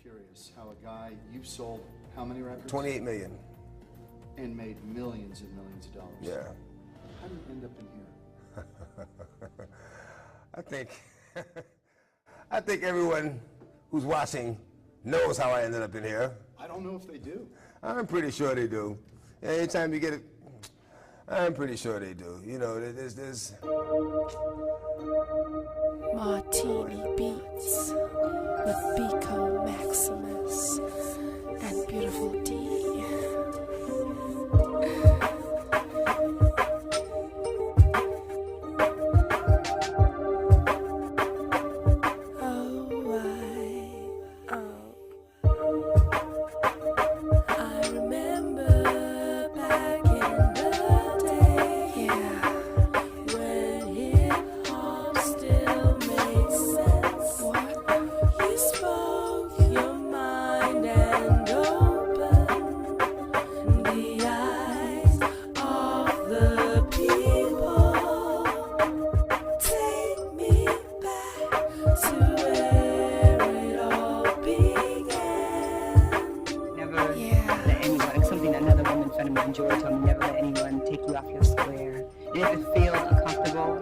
curious how a guy, you've sold how many records? 28 million. And made millions and millions of dollars. Yeah. How did you end up in here? I think everyone who's watching knows how I ended up in here. I don't know if they do. I'm pretty sure they do. Anytime you get it, I'm pretty sure they do. You know, there's Martini Beats with Biko Maximus and Beautiful D. I remember back in the day, yeah, when hip-hop still made sense. What? You spoke your mind and opened the eyes of the people. Take me back to where it all began. Never let anyone, it's something that another woman friend of mine, George, told me, never let anyone take you off your square. And if it feels uncomfortable,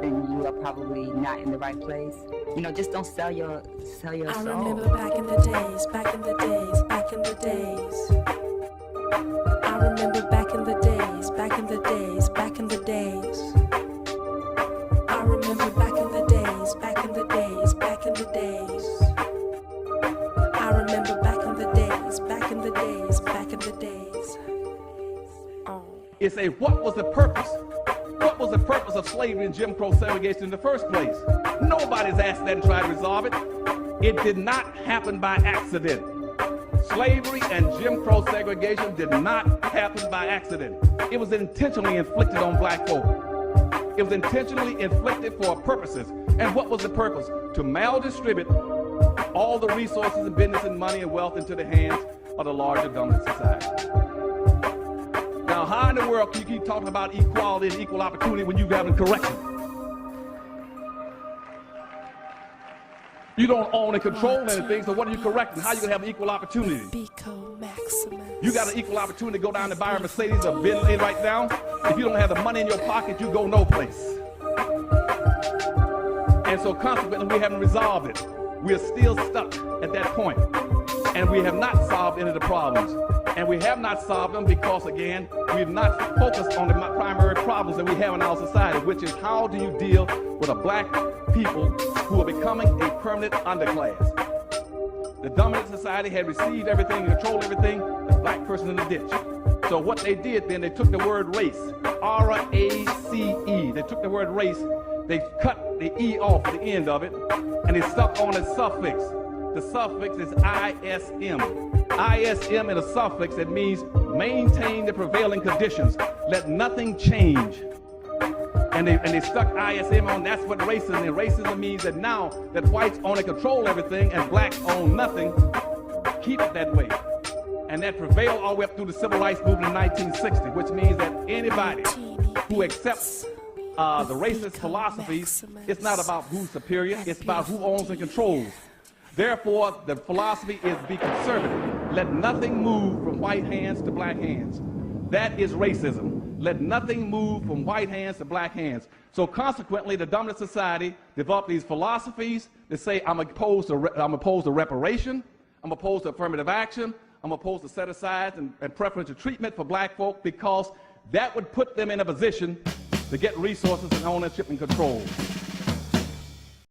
then you are probably not in the right place. You know, just don't sell your soul. I remember back in the days, back in the days, back in the days. I remember back in the days, back in the days, back in the days. I remember back in the days, back in the days, back in the days. I remember back in the days, back in the days, back in the days. It's a what was the purpose? What was the purpose of slavery and Jim Crow segregation in the first place? Nobody's asked that and tried to resolve it. It did not happen by accident. Slavery and Jim Crow segregation did not happen by accident. It was intentionally inflicted on black folk. It was intentionally inflicted for purposes. And what was the purpose? To maldistribute all the resources and business and money and wealth into the hands of the larger dominant society. Now, how in the world can you keep talking about equality and equal opportunity when you haven't correction? You don't own and control anything, so what are you correcting? How are you going to have equal opportunity? Biko Maximus. You got an equal opportunity to go down and buy a Mercedes or Bentley right now. If you don't have the money in your pocket, you go no place. And so consequently, we haven't resolved it. We're still stuck at that point. And we have not solved any of the problems. And we have not solved them because, again, we've not focused on the primary problems that we have in our society, which is how do you deal with a black people who are becoming a permanent underclass. The dominant society had received everything, controlled everything, the black person in the ditch. So what they did then, they took the word race, R-A-C-E. They took the word race, they cut the E off the end of it, and they stuck on a suffix. The suffix is ISM. ISM is a suffix that means maintain the prevailing conditions. Let nothing change. And they stuck ISM on, that's what racism is. Racism means that now that whites own and control everything and blacks own nothing, keep it that way. And that prevailed all the way up through the civil rights movement in 1960, which means that anybody who accepts the racist philosophies, it's not about who's superior, it's about who owns and controls. Therefore, the philosophy is be conservative. Let nothing move from white hands to black hands. That is racism. Let nothing move from white hands to black hands. So consequently, the dominant society developed these philosophies that say, I'm opposed to reparation, I'm opposed to affirmative action, I'm opposed to set-asides and preferential treatment for black folk, because that would put them in a position to get resources and ownership and control.